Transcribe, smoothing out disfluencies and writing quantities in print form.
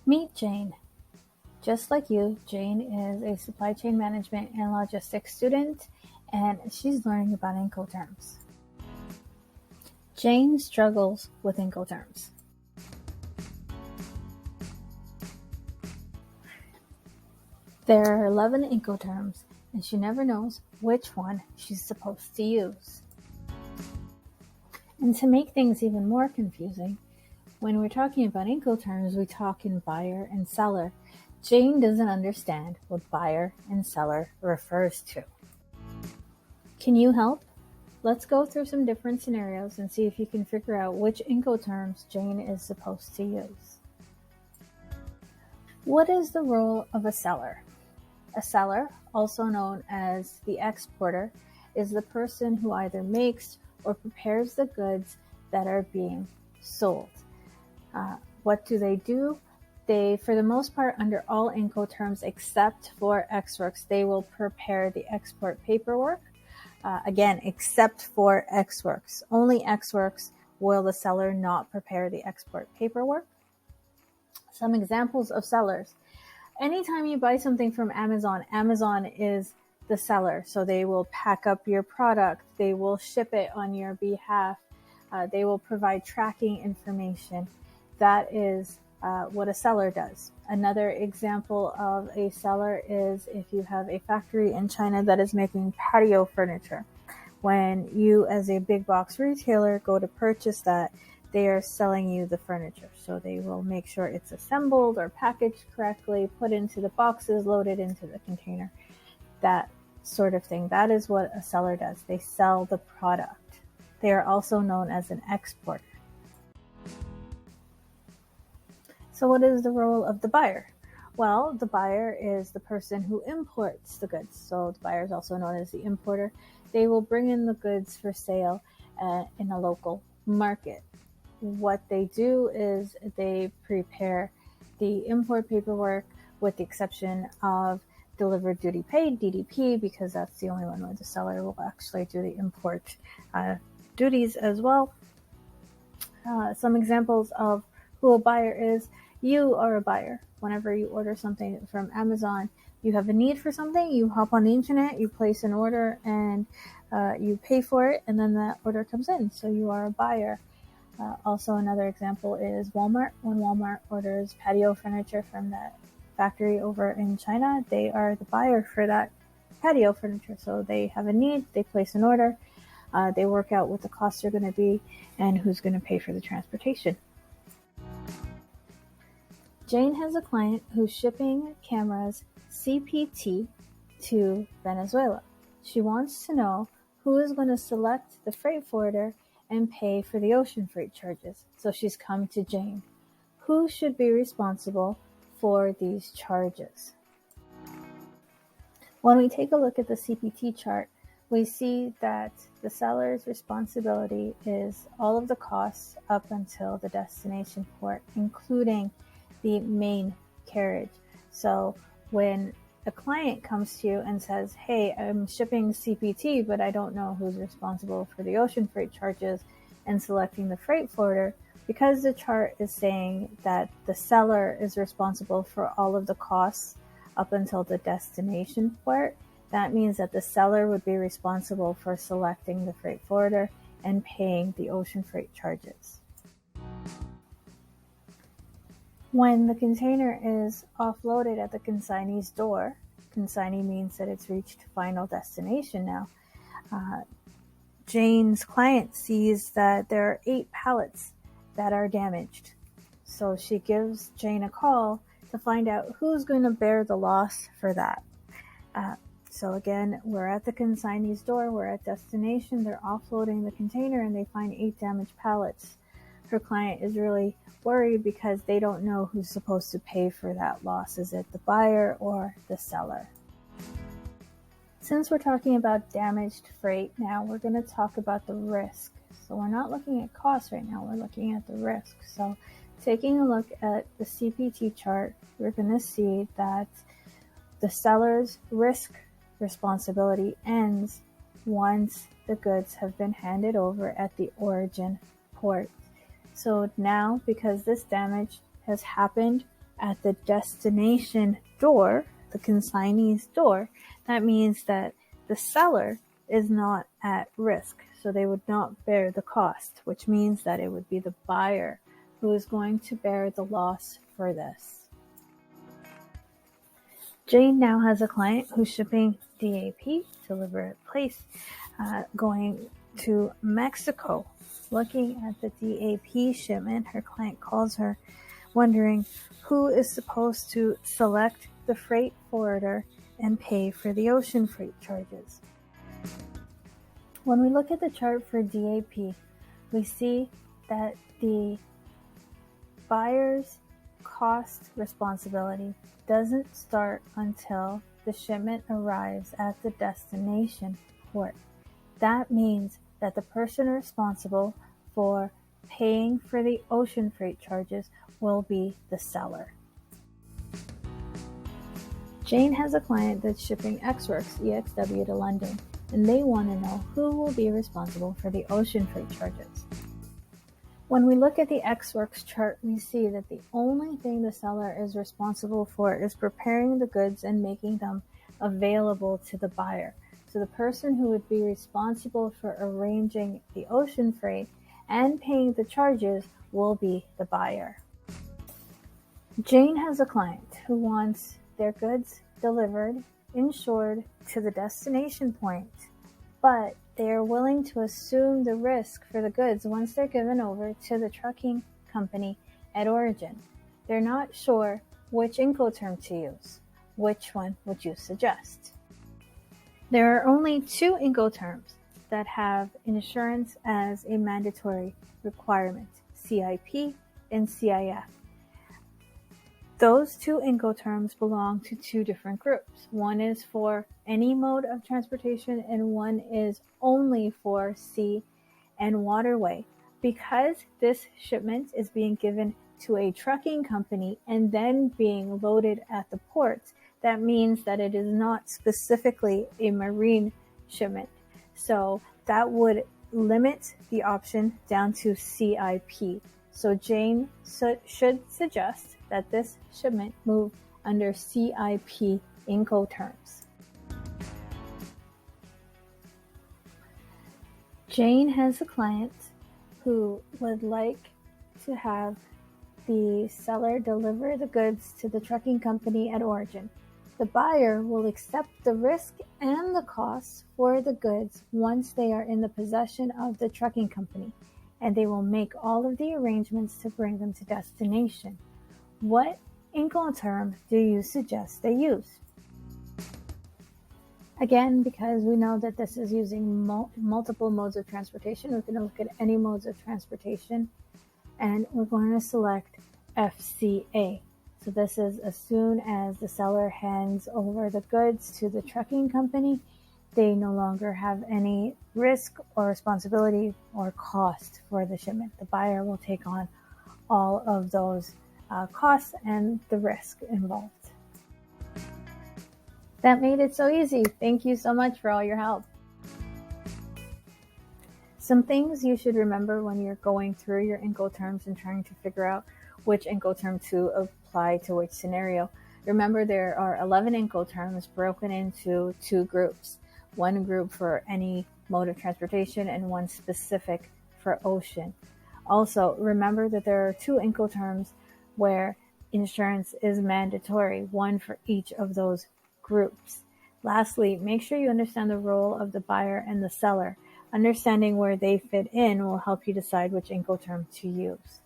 Meet Jane. Just like you, Jane is a supply chain management and logistics student, and she's learning about Incoterms. Jane struggles with Incoterms. There are 11 Incoterms, and she never knows which one she's supposed to use. And to make things even more confusing, when we're talking about Incoterms, we talk in buyer and seller. Jane doesn't understand what buyer and seller refers to. Can you help? Let's go through some different scenarios and see if you can figure out which Incoterms Jane is supposed to use. What is the role of a seller? A seller, also known as the exporter, is the person who either makes or prepares the goods that are being sold. What do? They, for the most part, under all Incoterms except for Ex-Works, they will prepare the export paperwork. Again, except for Ex-Works. Only Ex-Works will the seller not prepare the export paperwork. Some examples of sellers. Anytime you buy something from Amazon, Amazon is the seller. So they will pack up your product. They will ship it on your behalf. They will provide tracking information. That is what a seller does. Another example of a seller is if you have a factory in China that is making patio furniture. When you, as a big box retailer, go to purchase that, they are selling you the furniture. So they will make sure it's assembled or packaged correctly, put into the boxes, loaded into the container, that sort of thing. That is what a seller does. They sell the product. They are also known as an exporter. So what is the role of the buyer? Well, the buyer is the person who imports the goods. So the buyer is also known as the importer. They will bring in the goods for sale in a local market. What they do is they prepare the import paperwork with the exception of delivered duty paid, DDP, because that's the only one where the seller will actually do the import duties as well. Some examples of who a buyer is. You are a buyer. Whenever you order something from Amazon, you have a need for something, you hop on the internet, you place an order, and you pay for it, and then that order comes in. So you are a buyer. Also, another example is Walmart. When Walmart orders patio furniture from that factory over in China, they are the buyer for that patio furniture. So they have a need, they place an order, they work out what the costs are going to be and who's going to pay for the transportation. Jane has a client who's shipping cameras CPT to Venezuela. She wants to know who is going to select the freight forwarder and pay for the ocean freight charges. So she's come to Jane. Who should be responsible for these charges? When we take a look at the CPT chart, we see that the seller's responsibility is all of the costs up until the destination port, including the main carriage. So when a client comes to you and says, hey, I'm shipping CPT, but I don't know who's responsible for the ocean freight charges and selecting the freight forwarder, because the chart is saying that the seller is responsible for all of the costs up until the destination port, that means that the seller would be responsible for selecting the freight forwarder and paying the ocean freight charges. When the container is offloaded at the consignee's door, consignee means that it's reached final destination now. Jane's client sees that there are 8 pallets that are damaged. So she gives Jane a call to find out who's going to bear the loss for that. So again, we're at the consignee's door, we're at destination, they're offloading the container and they find 8 damaged pallets. Her client is really worried because they don't know who's supposed to pay for that loss. Is it the buyer or the seller? Since we're talking about damaged freight now, we're going to talk about the risk. So we're not looking at cost right now, we're looking at the risk. So taking a look at the CPT chart, we're going to see that the seller's risk responsibility ends once the goods have been handed over at the origin port. So now, because this damage has happened at the destination door, the consignee's door, that means that the seller is not at risk. So they would not bear the cost, which means that it would be the buyer who is going to bear the loss for this. Jane now has a client who's shipping DAP, delivered place, going to Mexico. Looking at the DAP shipment, her client calls her wondering who is supposed to select the freight forwarder and pay for the ocean freight charges. When we look at the chart for DAP, we see that the buyer's cost responsibility doesn't start until the shipment arrives at the destination port. That means that the person responsible for paying for the ocean freight charges will be the seller. Jane has a client that's shipping Xworks EXW to London, and they want to know who will be responsible for the ocean freight charges. When we look at the Xworks chart, we see that the only thing the seller is responsible for is preparing the goods and making them available to the buyer. So the person who would be responsible for arranging the ocean freight and paying the charges will be the buyer. Jane has a client who wants their goods delivered, insured to the destination point, but they are willing to assume the risk for the goods once they're given over to the trucking company at origin. They're not sure which Incoterm to use. Which one would you suggest? There are only 2 Incoterms that have insurance as a mandatory requirement, CIP and CIF. Those 2 Incoterms belong to 2 different groups. One is for any mode of transportation and one is only for sea and waterway. Because this shipment is being given to a trucking company and then being loaded at the ports, that means that it is not specifically a marine shipment. So that would limit the option down to CIP. So Jane should suggest that this shipment move under CIP Incoterms. Jane has a client who would like to have the seller deliver the goods to the trucking company at origin. The buyer will accept the risk and the costs for the goods once they are in the possession of the trucking company, and they will make all of the arrangements to bring them to destination. What Incoterm do you suggest they use? Again, because we know that this is using multiple modes of transportation, we're going to look at any modes of transportation, and we're going to select FCA. So this is as soon as the seller hands over the goods to the trucking company, they no longer have any risk or responsibility or cost for the shipment. The buyer will take on all of those costs and the risk involved. That made it so easy. Thank you so much for all your help. Some things you should remember when you're going through your Incoterms and trying to figure out which Incoterm to apply to which scenario. Remember, there are 11 Incoterms broken into 2 groups. One group for any mode of transportation and one specific for ocean. Also, remember that there are 2 Incoterms where insurance is mandatory, one for each of those groups. Lastly, make sure you understand the role of the buyer and the seller. Understanding where they fit in will help you decide which Incoterm to use.